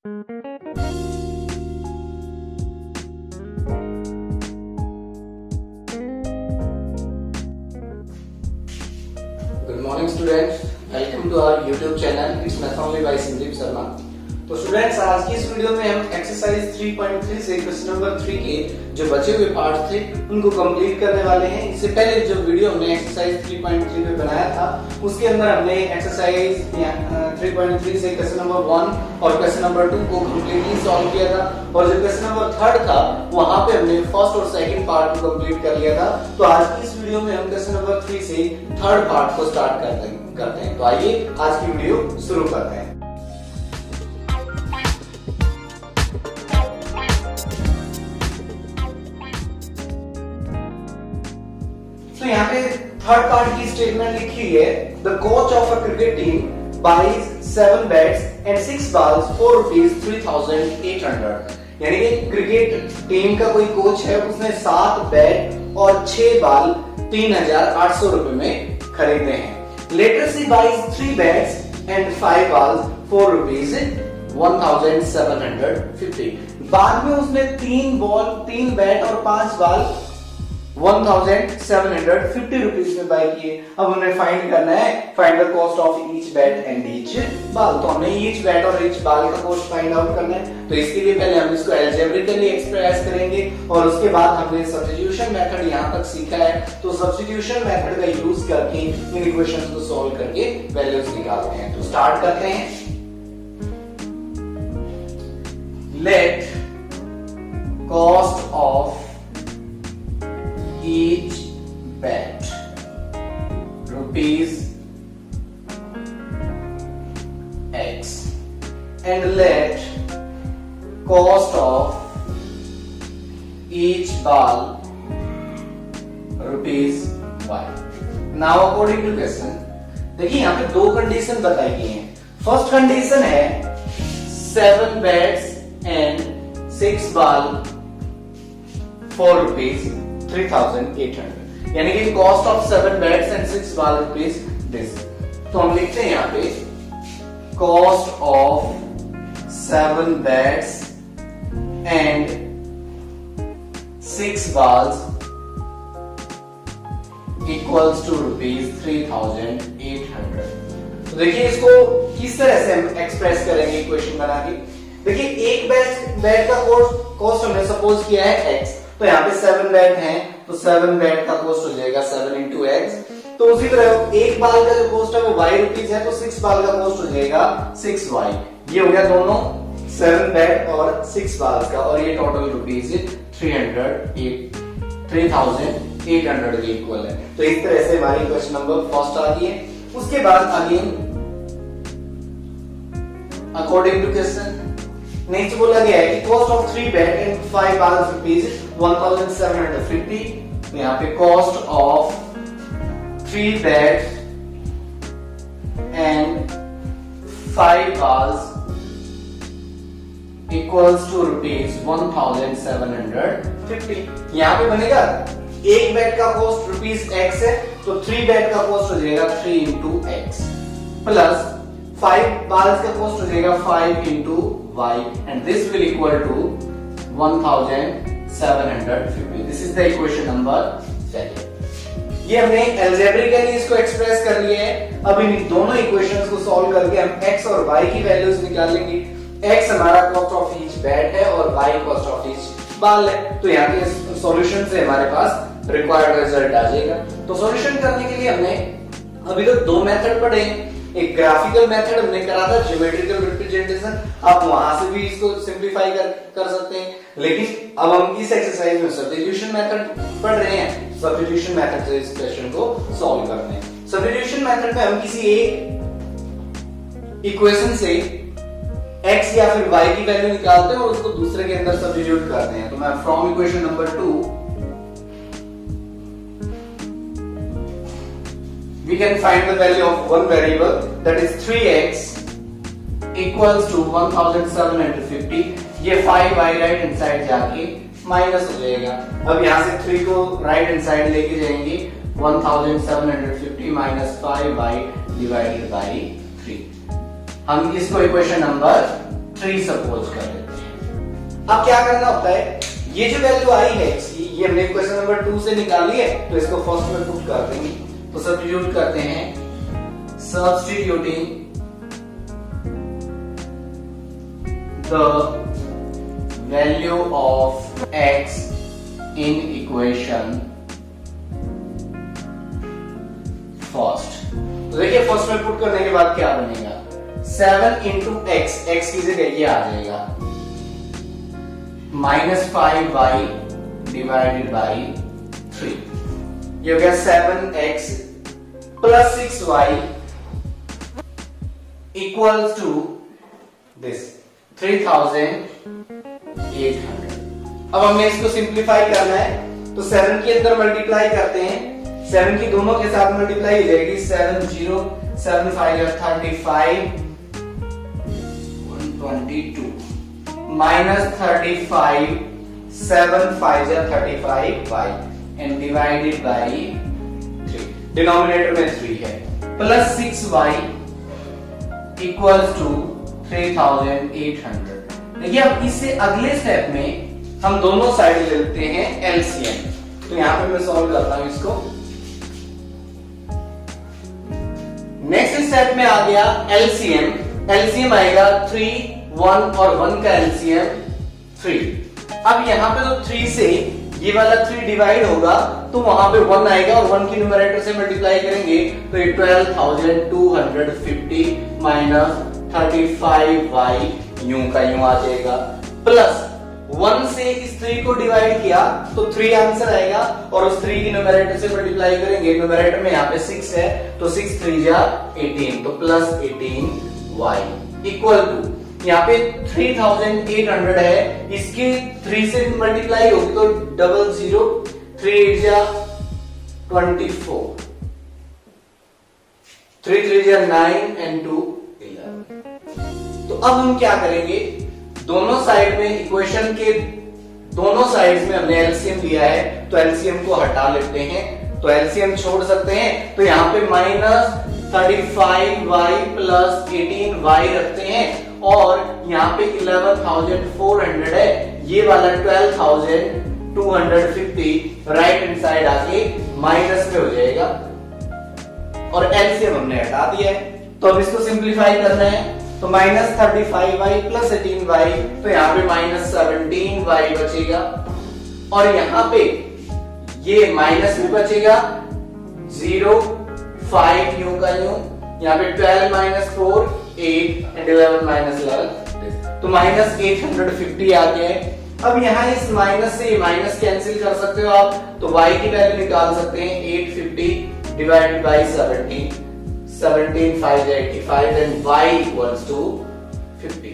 Good morning students, welcome to our YouTube channel. It's Mathonly by Sandeep Sharma. तो students आज की इस video में हम एक्सरसाइज 3.3 से क्वेश्चन नंबर 3 के जो बचे हुए पार्ट थे उनको कंप्लीट करने वाले हैं। इससे पहले जो वीडियो हमने एक्सरसाइज 3.3 पे बनाया था उसके अंदर हमने एक्सरसाइज 3.3 से क्वेश्चन नंबर 1 और क्वेश्चन नंबर 2 को कंप्लीटली सॉल्व किया था और जो क्वेश्चन नंबर 3 था वहां पे हमने फर्स्ट और सेकंड पार्ट को कंप्लीट कर लिया था। तो आज की इस वीडियो में हम क्वेश्चन नंबर 3 से थर्ड पार्ट को स्टार्ट करते हैं। तो आइए आज की वीडियो शुरू करते हैं। तो यहाँ पे थर्ड पार्ट की स्टेटमेंट लिखी है, the coach of a cricket team buys 7 bats and 6 balls for rupees 3,800। यानी कि क्रिकेट टीम का कोई कोच है, उसने 7 बैट और 6 बॉल 3,800 रुपए में खरीदे हैं। Later she buys 3 bats and 5 balls for rupees 1,750। बाद में उसने 3 बैट और 5 बॉल 1,750 रुपीज में बाय किए। अब हमें फाइंड करना है, find the cost of each bat and each ball. तो हमें ईच बैट और ईच बॉल का कॉस्ट फाइंड आउट करना है। तो इसके लिए पहले हम इसको अलजेब्रिकली एक्सप्रेस करेंगे और उसके बाद हमने सब्स्टिट्यूशन मेथड यहां तक सीखा है। तो सब्स्टिट्यूशन मेथड का यूज करके इन इक्वेशंस को सॉल्व करके वैल्यूज निकालते हैं। तो स्टार्ट करते हैं। Let cost of each bet rupees X and let cost of each ball rupees Y. Now according to question, देखिए यहाँ पे 2 कंडीशन बताई गई हैं। फर्स्ट कंडीशन है 7 bats and 6 ball for rupees 3,800, यानी कि cost of 7 bats and 6 ball rupees this. तो हम लिखते हैं यहाँ पे cost of 7 bats and 6 balls equals to rupees 3,800। तो देखिए इसको किस तरह से हम एक्सप्रेस करेंगे इक्वेशन बना के। देखिए एक बैट का कॉस्ट हमने सपोज किया है x, तो यहाँ पे 7 बैट हैं तो 7 बैट का कॉस्ट हो जाएगा 7 into x। तो उसी तरह एक बाल का जो कॉस्ट है वो y रुपीज है, तो 6 बाल का कॉस्ट हो जाएगा 6y। ये हो गया दोनों 7 बैट और 6 बाल का, और ये टोटल रुपीज 3,800 के इक्वल है। तो इस तरह से हमारी क्वेश्चन नंबर फर्स्ट आ गई है। उसके बाद again according to question next बोला गया है कि cost of 3 bat and 5 balls rupees 1,750। तो यहाँ पे cost of 3 bat and 5 balls equals to rupees 1,750। यहाँ पे बनेगा एक बैट का कॉस्ट रुपीज x है, तो 3 बैट का कॉस्ट हो जाएगा 3 into x प्लस 5 बॉल्स का कॉस्ट हो जाएगा 5 into y and this will equal to 1,750. This is the equation number 7. ये हमने अलजेब्रिकली इसको एक्सप्रेस कर लिया है। अब इन दोनों इक्वेशंस को सॉल्व करके हम x और y की वैल्यूज निकालेंगे। x हमारा कॉस्ट ऑफ ईच बैट है और y cost of each ball है। तो यहाँ के सॉल्यूशन से हमारे पास रिक्वायर्ड रिजल्ट आ जाएगा। तो सॉल्यूशन करने के लिए हमने अभी तक 2 मेथड पढ़े। एक ग्राफिकल मेथड हमने करा था, ज्योमेट्रिकल रिप्रेजेंटेशन, आप वहां से भी इसको सिंपलीफाई कर सकते हैं। लेकिन अब हम इस एक्सरसाइज में सब्स्टिट्यूशन मेथड पढ़ रहे हैं। सब्स्टिट्यूशन मेथड से इस क्वेश्चन को सॉल्व करते हैं। सब्स्टिट्यूशन मेथड में हम किसी एक इक्वेशन से x या फिर y की वैल्यू निकालते हैं और उसको दूसरे के अंदर सब्स्टिट्यूट करते हैं। तो मैं from equation number 2 we can find the value of one variable, that is 3x equals to 1,750। ये 5y राइट हैंड साइड जाके माइनस हो जाएगा। अब यहाँ से 3 को राइट हैंड साइड लेके जाएंगे, 1750 -5y डिवाइडेड बाई 3। हम इसको इक्वेशन नंबर 3 सपोज कर लेते हैं। अब क्या करना होता है, ये जो वैल्यू आई है इसकी, ये हमने क्वेश्चन नंबर 2 से निकाली है, तो इसको फर्स्ट में पुट कर देंगे। तो सब्स्टिट्यूट करते हैं, substituting the value of x in equation first. तो देखिए फर्स्ट में पुट करने के बाद क्या बनेगा, 7 इंटू एक्स, एक्स की जगह ये आ जाएगा -5y डिवाइडेड बाई 3, ये हो गया 7x plus 6y equals to this 3800। अब हमें इसको सिंप्लीफाई करना है, तो 7 के अंदर मल्टीप्लाई करते हैं, 7 की दोनों के साथ मल्टीप्लाई हो जाएगी, 7 0 7 5 35 122 -35 7 5 35 y and divided by 3, denominator में 3 है, प्लस 6y इक्वल्स टू 3800। देखिए अब इससे अगले स्टेप में हम दोनों साइड ले लेते हैं एलसीएम। तो यहां पे मैं सॉल्व करता हूं इसको। नेक्स्ट स्टेप में आ गया एलसीएम, एलसीएम आएगा 3 1 और 1 का एलसीएम 3। अब यहां पे तो 3 से ये वाला 3 डिवाइड होगा तो वहां पे 1 आएगा और 1 की न्यूमरेटर से मल्टीप्लाई करेंगे तो ये 12250 माइनस 35y यूं का यूं आ जाएगा, प्लस 1 से इस 3 को डिवाइड किया तो 3 आंसर आएगा और उस 3 की न्यूमरेटर से मल्टीप्लाई करेंगे, न्यूमरेटर में यहाँ पे 6 है तो 6 3 जा 18, तो प्लस 18y इक्वल टू यहाँ पे 3800 है, इसके 3 से मल्टीप्लाई होगी तो 00 3 जा 24, 3 3 जा 9 and 2 11। तो अब हम क्या करेंगे, दोनों साइड में इक्वेशन के दोनों साइड्स में हमने एलसीएम लिया है तो एलसीएम को हटा लेते हैं, तो एलसीएम छोड़ सकते हैं, तो यहाँ पे -35y प्लस 18y रखते हैं और यहाँ पे 11400 है, ये वाला 12250 राइट हैंड साइड आके माइनस में हो जाएगा और एलसीएम हमने हटा दिया है। तो अब इसको सिंप्लीफाई करना है, तो -35y प्लस 18y, तो यहाँ पे -17y बचेगा और यहाँ पे ये माइनस भी बचेगा 0 5 यूं का यूं, यहाँ पे 12 -4 8 and 11 -11, तो -850 आ गया है। अब यहाँ इस माइनस से माइनस कैंसिल कर सकते हो आप, तो y की वैल्यू निकाल सकते हैं 850 divided by 17 17 5 85 and y equals to 50।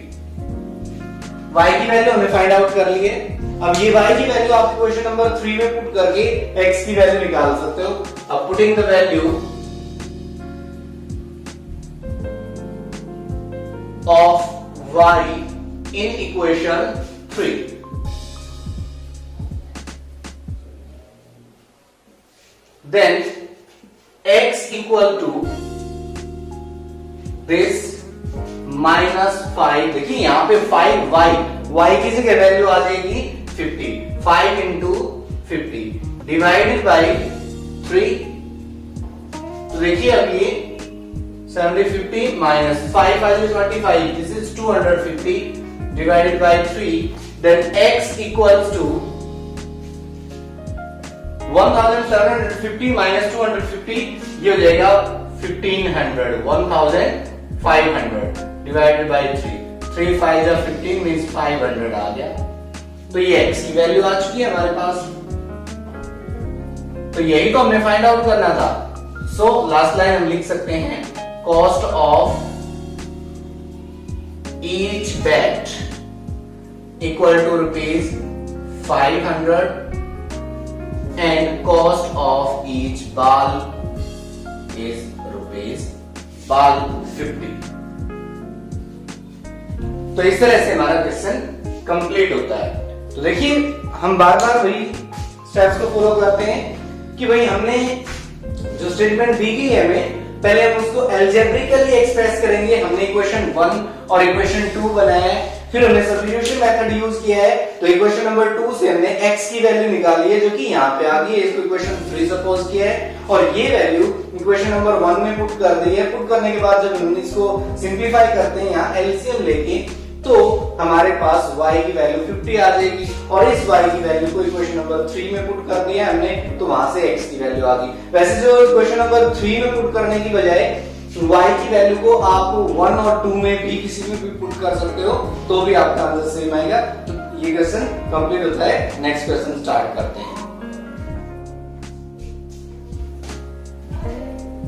y की वैल्यू हमने फाइंड आउट कर ली है। अब ये y की वैल्यू आप क्वेश्चन नंबर 3 में पुट करके x की वैल्यू निकाल सकते हो। अब putting the value of y in equation 3, then x equal to this -5, देखिए यहां पे 5y, y की जगह वैल्यू आ जाएगी 50, 5 इंटू 50 डिवाइडेड बाई 3, तो देखिए अब ये 750 minus 5 5 25, this is 250 divided by 3, then x equals to 1750 minus 250, ये हो जाएगा 1500 डिवाइडेड बाई 3 5 जा 15 मींस 500 आ गया। तो ये x की वैल्यू आ चुकी है हमारे पास, तो यही तो हमने फाइंड आउट करना था। सो लास्ट लाइन हम लिख सकते हैं cost of each bat equal to ₹500 and cost of each ball is ₹50। तो इस तरह से हमारा क्वेश्चन कंप्लीट होता है। तो देखिए हम बार बार वही स्टेप्स को फॉलो करते हैं कि भाई हमने जो स्टेटमेंट दी गई है हमें पहले हम उसको एल्जेब्रिकली एक्सप्रेस करेंगे। हमने इक्वेशन 1 और इक्वेशन 2 बनाया है, फिर हमने सब्स्टिट्यूशन मेथड यूज किया है। तो इक्वेशन नंबर 2 से हमने x की वैल्यू निकाली है जो कि यहाँ पे आ गई है, इसको इक्वेशन 3 सपोज किया है, और ये वैल्यू इक्वेशन नंबर 1 में पुट कर दी है। पुट करने के बाद जब हम इसको सिंप्लीफाई करते हैं यहाँ एलसीएम लेके, तो हमारे पास y की वैल्यू 50 आ जाएगी, और इस y की वैल्यू को इक्वेशन नंबर 3 में पुट कर दिया हमने, तो वहां से x की वैल्यू आ गई। वैसे जो इक्वेशन नंबर 3 में पुट करने की बजाय y की वैल्यू को आप 1 और 2 में भी किसी में भी पुट कर सकते हो, तो भी आपका आंसर सेम आएगा। तो ये क्वेश्चन कंप्लीट होता है। नेक्स्ट क्वेश्चन स्टार्ट करते हैं।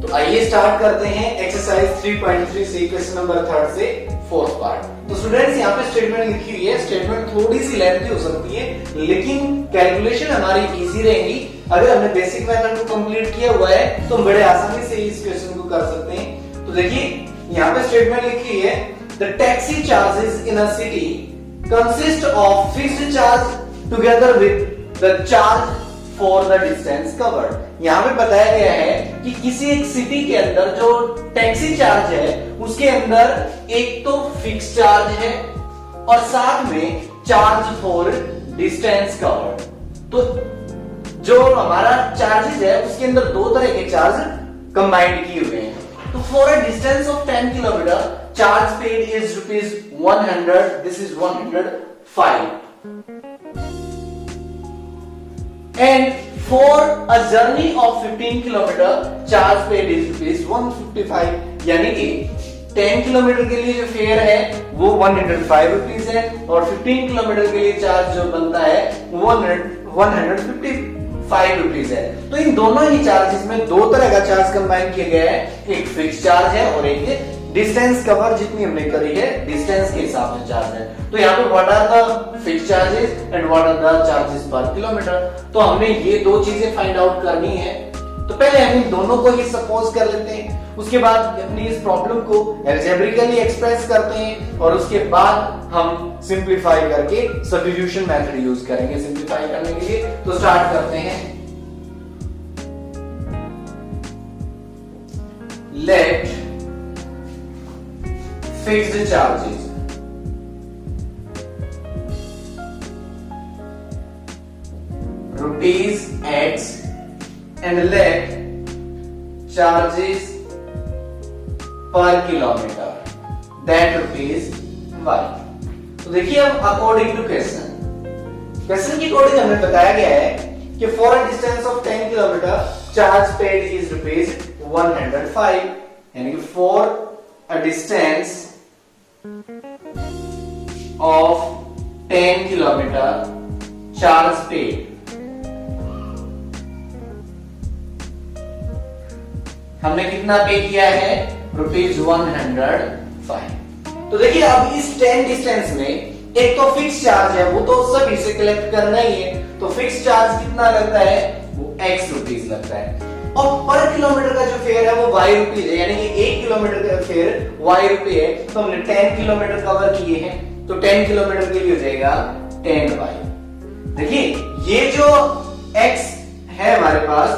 तो आइए स्टार्ट करते हैं एक्सरसाइज 3.3 से क्वेश्चन नंबर 3 से 4th पार्ट। तो स्टूडेंट्स यहाँ पे स्टेटमेंट लिखी हुई है, स्टेटमेंट थोड़ी सी लेंथी हो सकती है, लेकिन कैलकुलेशन हमारी इजी रहेगी। अगर हमने बेसिक मेथड को कंप्लीट किया हुआ है तो हम बड़े आसानी से इस क्वेश्चन को कर सकते हैं। तो देखिए यहाँ पे स्टेटमेंट लिखी है, the taxi charges in a city consist of fixed charge together with the charge for the distance covered. यहाँ पे बताया गया है कि किसी एक सिटी के अंदर जो टैक्सी चार्ज है उसके अंदर एक तो फिक्स चार्ज है और साथ में चार्ज फॉर डिस्टेंस कवर्ड। तो जो हमारा चार्जेस है उसके अंदर दो तरह के चार्ज कंबाइंड किए हुए हैं। तो for a distance of 10 kilometre charge paid is ₹100, this is 105, and for a journey of 15 kilometer charge paid is ₹155। यानी कि 10 किलोमीटर के लिए जो फेयर है वो 105 रुपीज है, और 15 किलोमीटर के लिए चार्ज जो बनता है वो 155 रुपीज है। तो इन दोनों ही चार्जेस में दो तरह का चार्ज कंबाइन किया गया है, एक फिक्स चार्ज है और एक डिस्टेंस कवर जितनी हमने करी है डिस्टेंस के हिसाब से चार्ज है। तो यहाँ पे what are the fixed charges and what are the charges per kilometre. तो हमने ये दो चीजें फाइंड आउट करनी है। तो पहले हम इन दोनों को ही सपोज कर लेते हैं, उसके बाद अपनी इस प्रॉब्लम को एल्जेब्रिकली एक्सप्रेस करते हैं, और उसके बाद हम सिंप्लीफाई करके सब्स्टिट्यूशन मेथड यूज करेंगे सिंप्लीफाई करने के लिए। तो स्टार्ट करते हैं। Let fixed charges rupees X and let charges per kilometer that rupees Y। तो देखिए अब अकॉर्डिंग टू क्वेश्चन के अकॉर्डिंग हमें बताया गया है कि for a distance of 10 kilometre charge paid is ₹105, यानी कि for a distance of 10 kilometer charge paid, हमने कितना पे किया है ₹105। तो देखिए अब इस 10 डिस्टेंस में एक तो फिक्स चार्ज है, वो तो सभी से कलेक्ट करना ही है, तो फिक्स चार्ज कितना लगता है वो X रुपीज लगता है, और पर किलोमीटर का जो फेयर है वो Y रुपीज है, यानी कि 1 किलोमीटर का फेयर Y रुपये है। तो हमने 10 किलोमीटर कवर किए हैं, तो 10 किलोमीटर के लिए हो जाएगा 10Y। देखिए ये जो X है हमारे पास,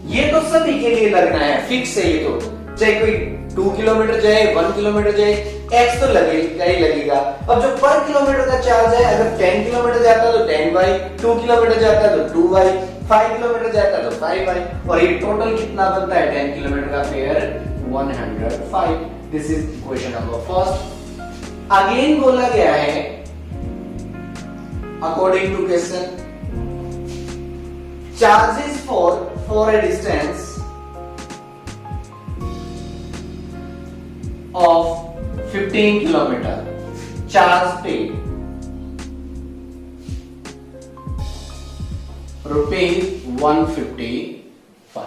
ये तो सभी के लिए लगना है, फिक्स है ये तो, चाहे कोई 2 किलोमीटर जाए 1 किलोमीटर जाए X तो लगेगा ही लगेगा। अब जो पर किलोमीटर का चार्ज है, अगर 10 किलोमीटर जाता है तो 10Y, 2 किलोमीटर जाता है तो 2Y, 5 किलोमीटर जाता है तो 5Y, और ये टोटल कितना बनता है 10 किलोमीटर का fare 105। This is question number first. Again बोला गया है according to question charges for a distance of 15 kilometre charge paid ₹155।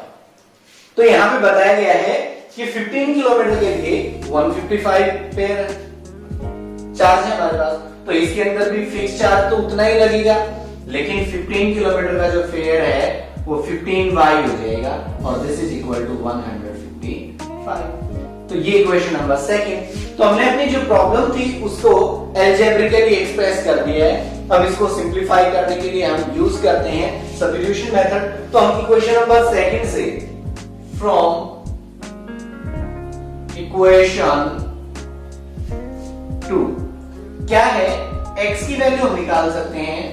तो यहां पे बताया गया है कि 15 किलोमीटर के लिए 155 पेयर चार्ज है हमारे पास, तो इसके अंदर भी फिक्स चार्ज तो उतना ही लगेगा, लेकिन 15 किलोमीटर का जो फेयर है वो 15Y हो जाएगा, और दिस इज इक्वल टू 155। तो ये क्वेश्चन नंबर सेकंड। तो हमने अपनी जो प्रॉब्लम थी उसको एल्जेब्रिकली एक्सप्रेस कर दिया है। अब इसको सिंप्लीफाई करने के लिए हम यूज करते हैं सब्स्टिट्यूशन मेथड। तो हम इक्वेशन नंबर सेकंड से फ्रॉम इक्वेशन 2 क्या है, x की वैल्यू हम निकाल सकते हैं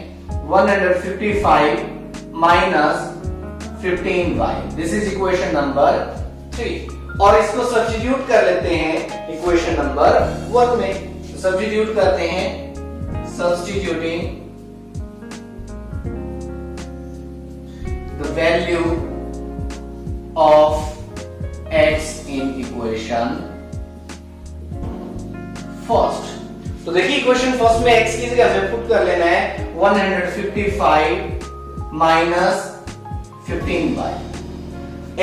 155 minus 15y, this is equation number 3। और इसको सब्स्टिट्यूट कर लेते हैं इक्वेशन नंबर 1 में। सब्स्टिट्यूट करते हैं, substituting the value of x in equation first. तो देखिए इक्वेशन फर्स्ट में x की जगह हमें पुट कर लेना है 155 माइनस 15y।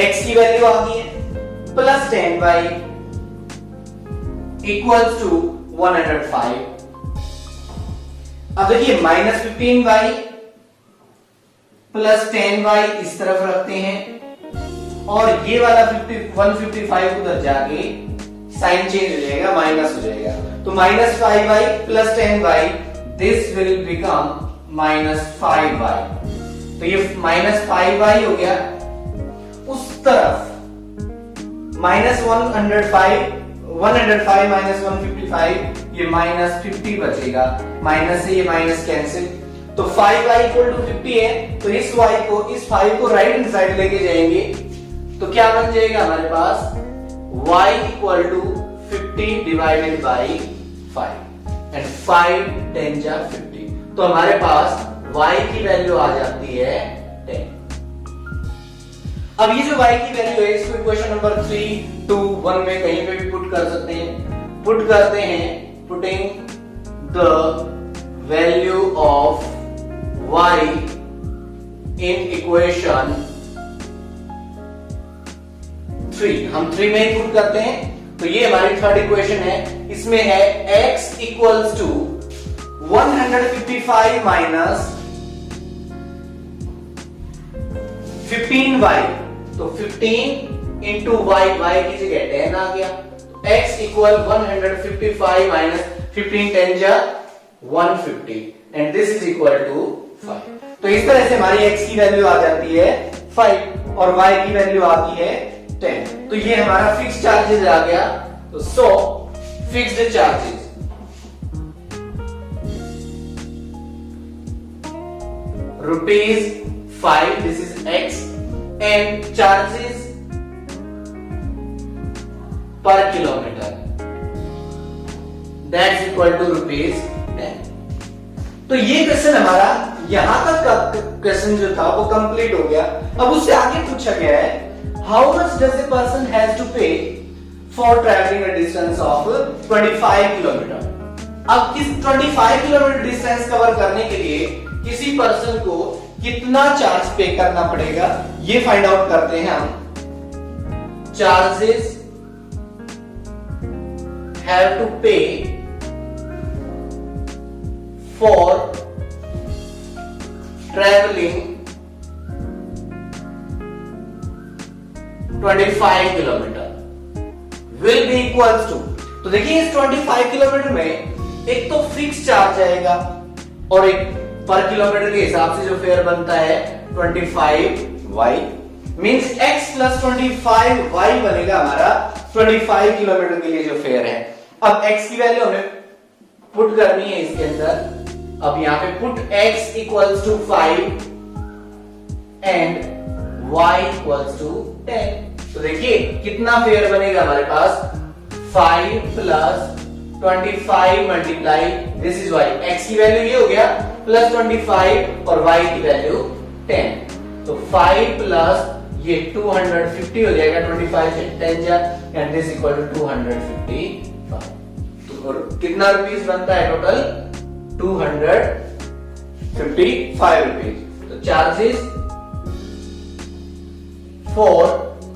x की वैल्यू आ गई है प्लस 10y इक्वल्स टू 105। अब देखिए माइनस 15y प्लस 10y इस तरफ रखते हैं और ये वाला 155 उधर जाके साइन चेंज हो जाएगा, माइनस हो जाएगा। तो minus 5y plus 10y, this will become minus 5y। तो ये माइनस 5y हो गया। उस तरफ माइनस 105 माइनस 155, ये माइनस 50 बचेगा। माइनस से ये माइनस कैंसिल, तो 5y इक्वल टू 50 है, तो इस फाइव को राइट हैंड साइड लेके जाएंगे तो क्या बन जाएगा हमारे पास y equal to 50 divided by 5 and 5 10 जा 50। तो हमारे पास y की वैल्यू आ जाती है 10। अब ये जो y की वैल्यू है इसको इक्वेशन नंबर 3, 2, 1 में कहीं पे भी पुट कर सकते हैं। पुट करते हैं, putting the value of y in equation 3, हम 3 में ही पुट करते हैं। तो ये हमारी थर्ड इक्वेशन है, इसमें है x equals to 155 minus 15y, तो 15 इंटू y, y की जगह 10 आ गया। तो x इक्वल 155 माइनस 15 10 जा 150 and this is equal to 5। तो इस तरह से हमारी x की वैल्यू आ जाती है 5 और y की वैल्यू आती है 10। तो ये हमारा फिक्स्ड चार्जेस आ गया। तो सो fixed charges ₹5, this is x, and charges per kilometer, that's equal to ₹10। तो ये क्वेश्चन हमारा यहां तक का क्वेश्चन जो था वो कंप्लीट हो गया। अब उससे आगे पूछा गया है how much does a person has to pay for travelling a distance of 25 kilometre. अब इस 25 किलोमीटर डिस्टेंस कवर करने के लिए किसी पर्सन को कितना चार्ज पे करना पड़ेगा ये फाइंड आउट करते हैं हम। Charges have to pay for travelling 25 kilometre will be equals to. तो देखिए इस 25 किलोमीटर में एक तो फिक्स चार्ज आएगा और एक पर किलोमीटर के हिसाब से जो फेयर बनता है 25y, means x plus 25y बनेगा हमारा 25 किलोमीटर के लिए जो फेयर है। अब x की वैल्यू हमें पुट करनी है इसके अंदर। अब यहां पे put x equals to 5 and y equals to 10। तो देखिए कितना फेयर बनेगा हमारे पास 5 plus 25 multiply this is y। x की वैल्यू ये हो गया प्लस 25 और y की वैल्यू 10। तो 5 प्लस ये 250 हो जाएगा, 25 से 10 जा एंड दिस इक्वल टू 255। तो कितना रुपीस बनता है टोटल 255 रुपीस। तो चार्जेस फॉर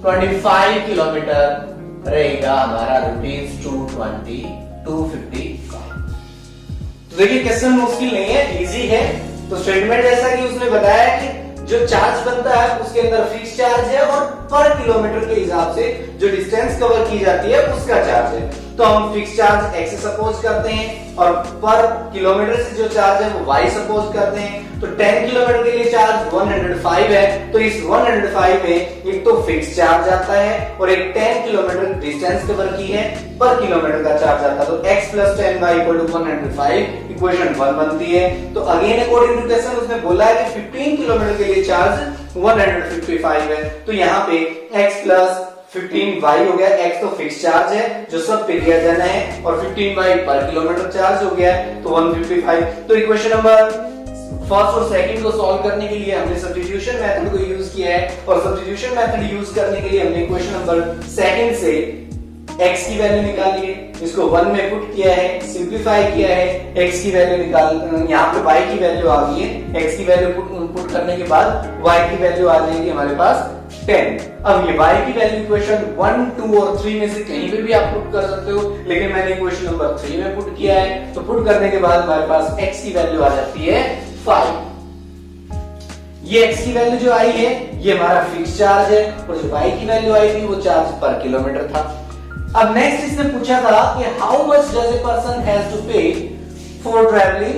25 किलोमीटर रहेगा हमारा ₹255। तो देखिए क्वेश्चन मुश्किल नहीं है, इजी है। तो स्टेटमेंट जैसा कि उसने बताया कि जो चार्ज बनता है उसके अंदर फिक्स चार्ज है और पर किलोमीटर के हिसाब से जो डिस्टेंस कवर की जाती है उसका चार्ज है। तो हम फिक्स चार्ज x सपोज करते हैं और पर किलोमीटर से जो चार्ज है वो y सपोज करते हैं। तो 10 किलोमीटर के लिए चार्ज 105 है, तो इस 105 में एक तो फिक्स चार्ज आता है और एक 10 किलोमीटर डिस्टेंस कवर की है पर किलोमीटर का चार्ज आता है। तो x plus 10y equal to 105 equation 1 बनती है। तो अगेन अकॉर्डिंग टू क्वेश्चन उसने बोला है कि 15 किलोमीटर के लिए चार्ज 155 है, तो यहाँ पे x प्लस 15y हो गया। x तो फिक्स चार्ज है जो सब पे दिया जाना है और 15y पर किलोमीटर चार्ज हो गया तो 155। तो इक्वेशन नंबर फर्स्ट और सेकंड को सॉल्व करने के लिए हमने सब्स्टिट्यूशन मेथड को यूज किया है और सब्स्टिट्यूशन मेथड यूज करने के लिए हमने इक्वेशन नंबर सेकंड से x की वैल्यू निकाली है, इसको 1 में पुट किया है, सिंपलीफाई किया है, x की वैल्यू निकाल, यहाँ पे y की वैल्यू आ गई है, x की वैल्यू पुट करने के बाद y की वैल्यू आ जाएगी हमारे पास 10। अब ये y की वैल्यू इक्वेशन 1, 2 और 3 में से कहीं पे भी आप पुट कर सकते हो, लेकिन मैंने इक्वेशन नंबर 3 में पुट किया है। तो पुट करने के बाद हमारे पास x की वैल्यू आ जाती है 5। ये x की वैल्यू जो आई है ये हमारा फिक्स चार्ज है और जो y की वैल्यू आई थी वो चार्ज पर किलोमीटर था। अब नेक्स्ट इसने पूछा था कि how much does a person has to pay for travelling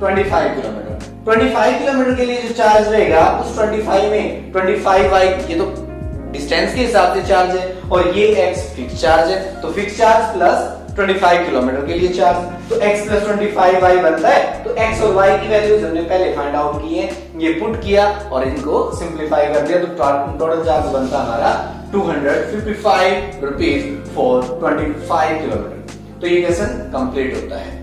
25 kilometre. 25 kilometre के लिए जो चार्ज रहेगा उस 25 में 25y ये तो डिस्टेंस के हिसाब से चार्ज है और ये x फिक्स चार्ज है, तो फिक्स चार्ज प्लस 25 किलोमीटर के लिए चार्ज, तो x प्लस 25y बनता है। तो x और y की वैल्यूज हमने पहले फाइंड आउट की है, ये पुट किया और इनको सिंप्लीफाई कर दिया, तो टोटल चार्ज बनता हमारा 255 रुपीज फॉर 25 किलोमीटर। तो ये क्वेश्चन कंप्लीट होता है।